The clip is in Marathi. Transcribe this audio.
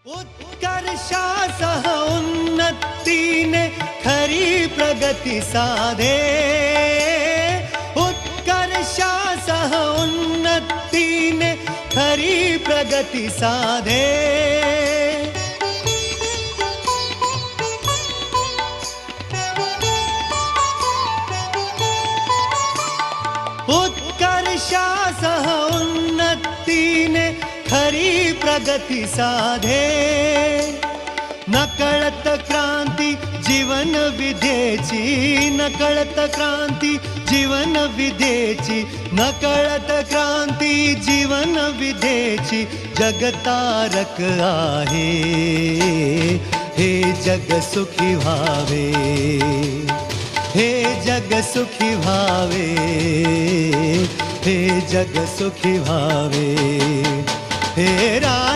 उत्कर्षासह उन्नतीने खरी प्रगती साधे. उत्कर्षासह उन्नतीने खरी प्रगती साधे. उत्कर्षासह उन्नतीने खरी प्रगती साधे. नकळत क्रांती जीवन विधेची, नकळत क्रांती जीवन विधेची, नकळत क्रांती जीवन विधेची जगतारक आहे. हे जग सुखी व्हावे, हे जग सुखी व्हावे, हे जग सुखी व्हावे. हे